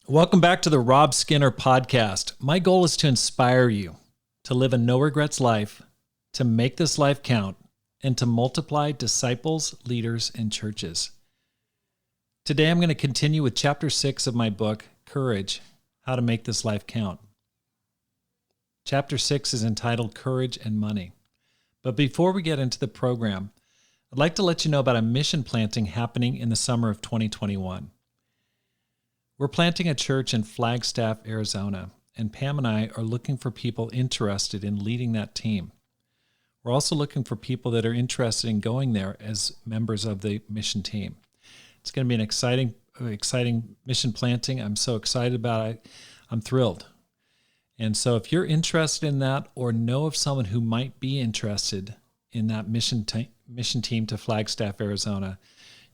Welcome back to the Rob Skinner podcast. My goal is to inspire you to live a no regrets life, to make this life count, and to multiply disciples, leaders, and churches. Today I'm going to continue with chapter 6 of my book, Courage: How to Make This Life Count. Chapter 6 is entitled Courage and Money. But before we get into the program, I'd like to let you know about a mission planting happening in the summer of 2021. We're planting a church in Flagstaff, Arizona, and Pam and I are looking for people interested in leading that team. We're also looking for people that are interested in going there as members of the mission team. It's going to be an exciting mission planting. I'm so excited about it. I'm thrilled. And so if you're interested in that or know of someone who might be interested in that mission team to Flagstaff, Arizona,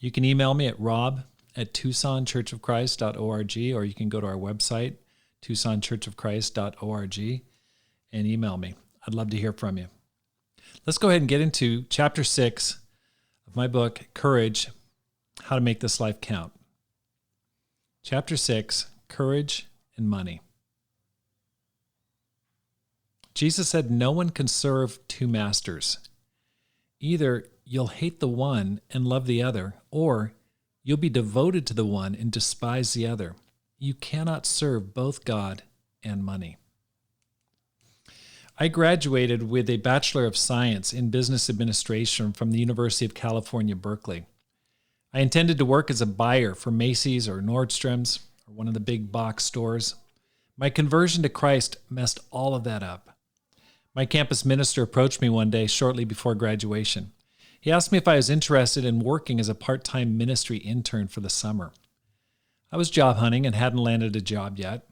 you can email me at rob@tucsonchurchofchrist.org, or you can go to our website, tucsonchurchofchrist.org, and email me. I'd love to hear from you. Let's go ahead and get into chapter 6 of my book, Courage: How to Make This Life Count. Chapter 6, Courage and Money. Jesus said, "No one can serve two masters. Either you'll hate the one and love the other, or you'll be devoted to the one and despise the other. You cannot serve both God and money." I graduated with a Bachelor of Science in Business Administration from the University of California, Berkeley. I intended to work as a buyer for Macy's or Nordstrom's or one of the big box stores. My conversion to Christ messed all of that up. My campus minister approached me one day shortly before graduation. He asked me if I was interested in working as a part-time ministry intern for the summer. I was job hunting and hadn't landed a job yet.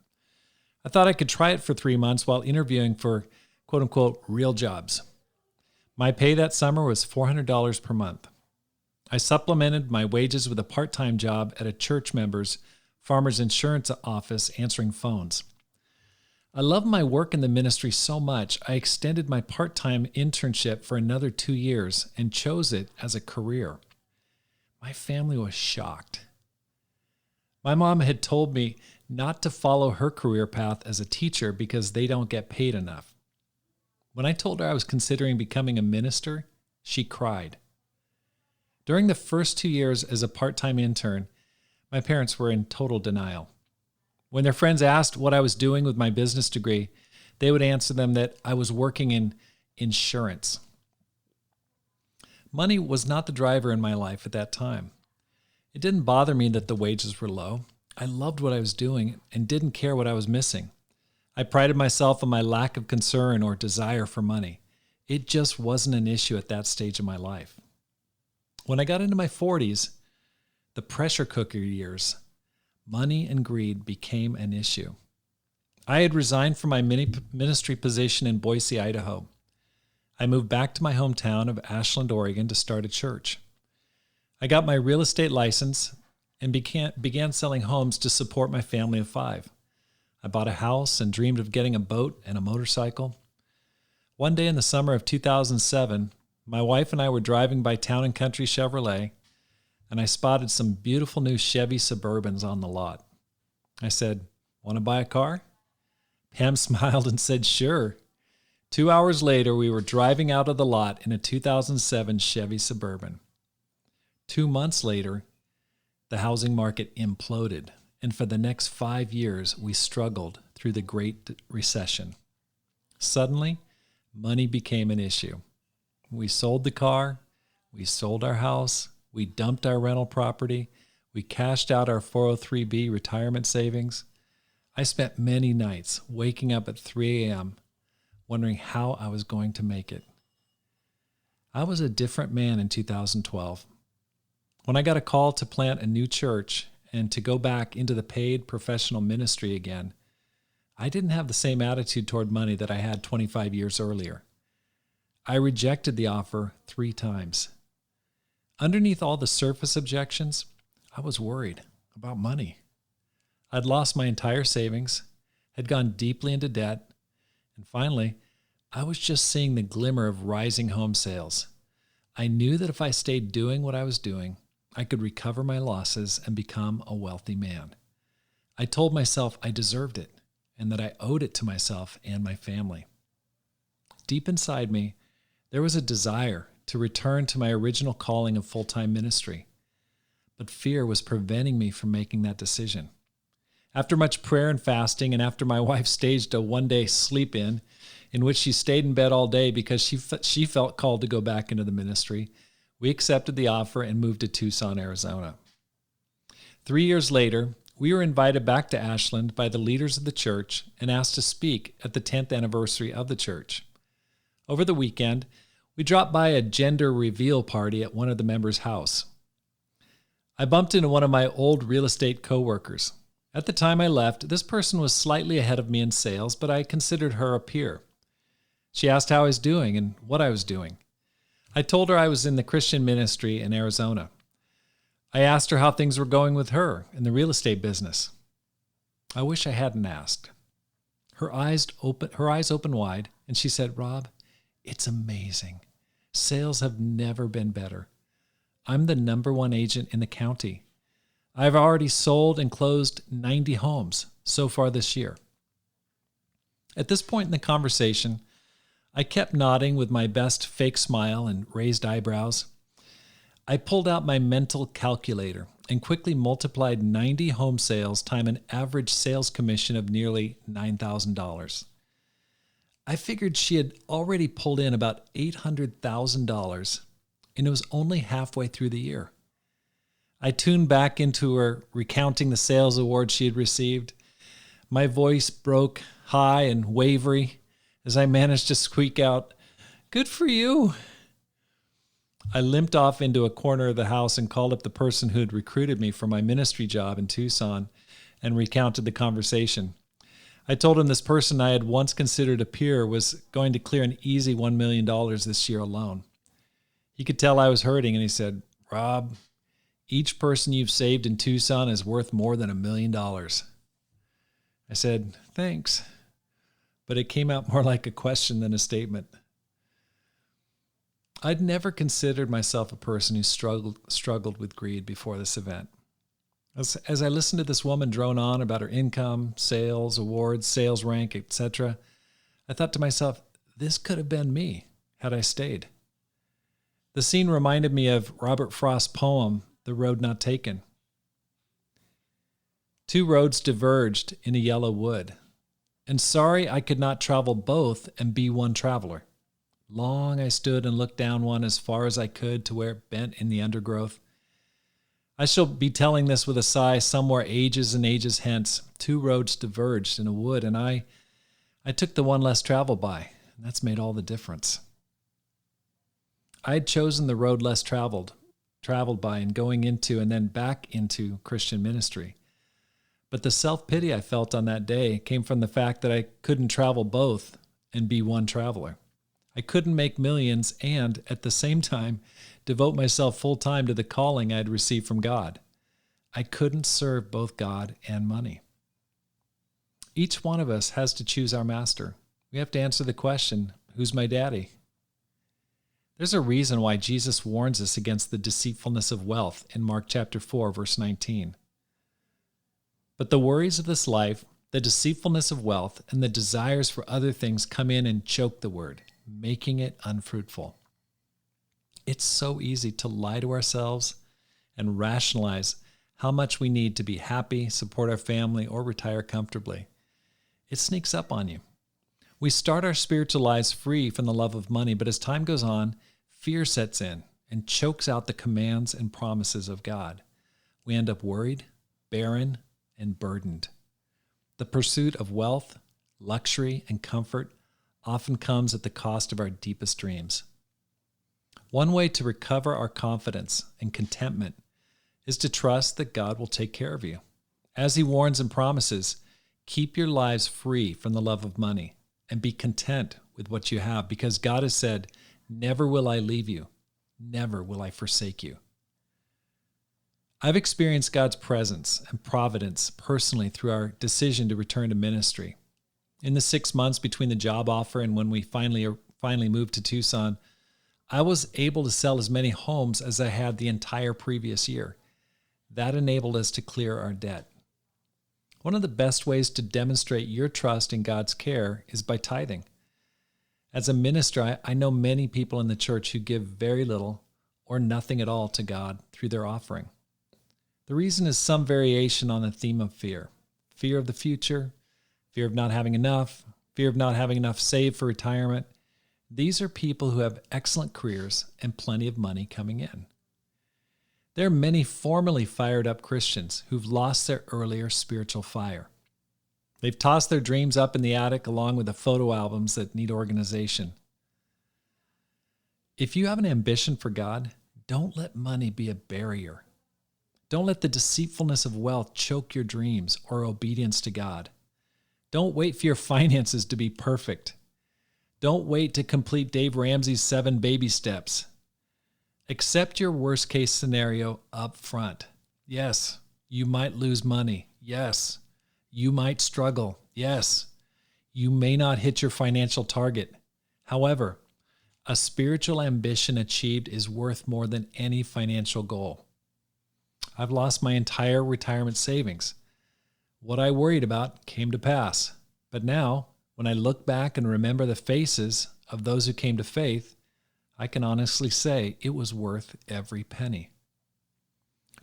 I thought I could try it for 3 months while interviewing for quote-unquote real jobs. My pay that summer was $400 per month. I supplemented my wages with a part-time job at a church member's farmer's insurance office answering phones. I loved my work in the ministry so much, I extended my part-time internship for another 2 years and chose it as a career. My family was shocked. My mom had told me not to follow her career path as a teacher because they don't get paid enough. When I told her I was considering becoming a minister, she cried. During the first 2 years as a part-time intern, my parents were in total denial. When their friends asked what I was doing with my business degree, they would answer them that I was working in insurance. Money was not the driver in my life at that time. It didn't bother me that the wages were low. I loved what I was doing and didn't care what I was missing. I prided myself on my lack of concern or desire for money. It just wasn't an issue at that stage of my life. When I got into my 40s, the pressure cooker years, money and greed became an issue. I had resigned from my ministry position in Boise, Idaho. I moved back to my hometown of Ashland, Oregon to start a church. I got my real estate license and began selling homes to support my family of 5. I bought a house and dreamed of getting a boat and a motorcycle. One day in the summer of 2007, my wife and I were driving by Town & Country Chevrolet, and I spotted some beautiful new Chevy Suburbans on the lot. I said, "Want to buy a car?" Pam smiled and said, "Sure." 2 hours later, we were driving out of the lot in a 2007 Chevy Suburban. 2 months later, the housing market imploded, and for the next 5 years, we struggled through the Great Recession. Suddenly, money became an issue. We sold the car, we sold our house, we dumped our rental property. We cashed out our 403B retirement savings. I spent many nights waking up at 3 a.m. wondering how I was going to make it. I was a different man in 2012. When I got a call to plant a new church and to go back into the paid professional ministry again, I didn't have the same attitude toward money that I had 25 years earlier. I rejected the offer 3 times. Underneath all the surface objections, I was worried about money. I'd lost my entire savings, had gone deeply into debt, and finally, I was just seeing the glimmer of rising home sales. I knew that if I stayed doing what I was doing, I could recover my losses and become a wealthy man. I told myself I deserved it and that I owed it to myself and my family. Deep inside me, there was a desire to return to my original calling of full-time ministry, but fear was preventing me from making that decision. After much prayer and fasting, and after my wife staged a one-day sleep-in which she stayed in bed all day because she felt called to go back into the ministry, we accepted the offer and moved to Tucson, Arizona. 3 years later, we were invited back to Ashland by the leaders of the church and asked to speak at the 10th anniversary of the church. Over the weekend, we dropped by a gender reveal party at one of the members' house. I bumped into one of my old real estate coworkers. At the time I left, this person was slightly ahead of me in sales, but I considered her a peer. She asked how I was doing and what I was doing. I told her I was in the Christian ministry in Arizona. I asked her how things were going with her in the real estate business. I wish I hadn't asked. Her eyes opened wide, and she said, "Rob, it's amazing. Sales have never been better. I'm the #1 agent in the county. I've already sold and closed 90 homes so far this year." At this point in the conversation, I kept nodding with my best fake smile and raised eyebrows. I pulled out my mental calculator and quickly multiplied 90 home sales times an average sales commission of nearly $9,000. I figured she had already pulled in about $800,000, and it was only halfway through the year. I tuned back into her recounting the sales awards she had received. My voice broke high and wavery as I managed to squeak out, "Good for you." I limped off into a corner of the house and called up the person who had recruited me for my ministry job in Tucson and recounted the conversation. I told him this person I had once considered a peer was going to clear an easy $1 million this year alone. He could tell I was hurting, and he said, "Rob, each person you've saved in Tucson is worth more than $1 million. I said, "Thanks," but it came out more like a question than a statement. I'd never considered myself a person who struggled with greed before this event. As I listened to this woman drone on about her income, sales, awards, sales rank, etc., I thought to myself, this could have been me had I stayed. The scene reminded me of Robert Frost's poem, The Road Not Taken. "Two roads diverged in a yellow wood, and sorry I could not travel both and be one traveler. Long I stood and looked down one as far as I could to where it bent in the undergrowth. I shall be telling this with a sigh somewhere ages and ages hence. Two roads diverged in a wood, and I took the one less traveled by, and that's made all the difference." I had chosen the road less traveled by in going into and then back into Christian ministry. But the self-pity I felt on that day came from the fact that I couldn't travel both and be one traveler. I couldn't make millions and, at the same time, devote myself full-time to the calling I had received from God. I couldn't serve both God and money. Each one of us has to choose our master. We have to answer the question, who's my daddy? There's a reason why Jesus warns us against the deceitfulness of wealth in Mark chapter 4, verse 19. But the worries of this life, the deceitfulness of wealth, and the desires for other things come in and choke the word, making it unfruitful. It's so easy to lie to ourselves and rationalize how much we need to be happy, support our family, or retire comfortably. It sneaks up on you. We start our spiritual lives free from the love of money, but as time goes on, fear sets in and chokes out the commands and promises of God. We end up worried, barren, and burdened. The pursuit of wealth, luxury, and comfort often comes at the cost of our deepest dreams. One way to recover our confidence and contentment is to trust that God will take care of you. As He warns and promises, keep your lives free from the love of money and be content with what you have, because God has said, "Never will I leave you, never will I forsake you." I've experienced God's presence and providence personally through our decision to return to ministry. In the 6 months between the job offer and when we finally moved to Tucson, I was able to sell as many homes as I had the entire previous year. That enabled us to clear our debt. One of the best ways to demonstrate your trust in God's care is by tithing. As a minister, I know many people in the church who give very little or nothing at all to God through their offering. The reason is some variation on the theme of fear. Fear of the future, fear of not having enough, fear of not having enough saved for retirement. These are people who have excellent careers and plenty of money coming in. There are many formerly fired up Christians who've lost their earlier spiritual fire. They've tossed their dreams up in the attic along with the photo albums that need organization. If you have an ambition for God, don't let money be a barrier. Don't let the deceitfulness of wealth choke your dreams or obedience to God. Don't wait for your finances to be perfect. Don't wait to complete Dave Ramsey's 7 baby steps. Accept your worst case scenario up front. Yes, you might lose money. Yes, you might struggle. Yes, you may not hit your financial target. However, a spiritual ambition achieved is worth more than any financial goal. I've lost my entire retirement savings. What I worried about came to pass. But now, when I look back and remember the faces of those who came to faith, I can honestly say it was worth every penny.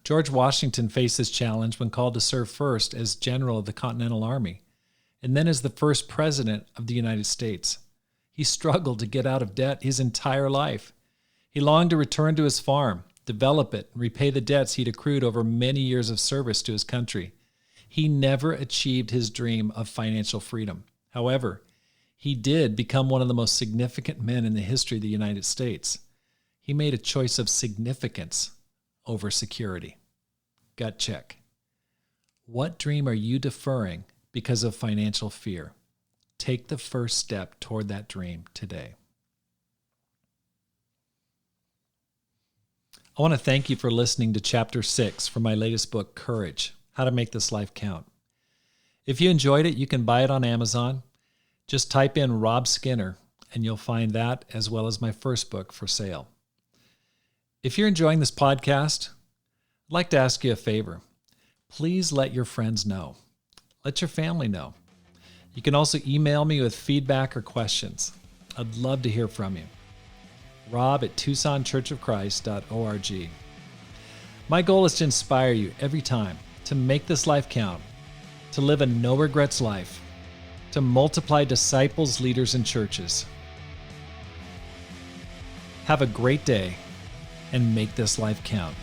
George Washington faced this challenge when called to serve first as General of the Continental Army, and then as the first President of the United States. He struggled to get out of debt his entire life. He longed to return to his farm, develop it, and repay the debts he'd accrued over many years of service to his country. He never achieved his dream of financial freedom. However, he did become one of the most significant men in the history of the United States. He made a choice of significance over security. Gut check. What dream are you deferring because of financial fear? Take the first step toward that dream today. I want to thank you for listening to Chapter 6 from my latest book, Courage: How to Make This Life Count. If you enjoyed it, you can buy it on Amazon. Just type in Rob Skinner, and you'll find that as well as my first book for sale. If you're enjoying this podcast, I'd like to ask you a favor. Please let your friends know. Let your family know. You can also email me with feedback or questions. I'd love to hear from you. rob@tucsonchurchofchrist.org. My goal is to inspire you every time to make this life count, to live a no-regrets life, to multiply disciples, leaders, and churches. Have a great day and make this life count.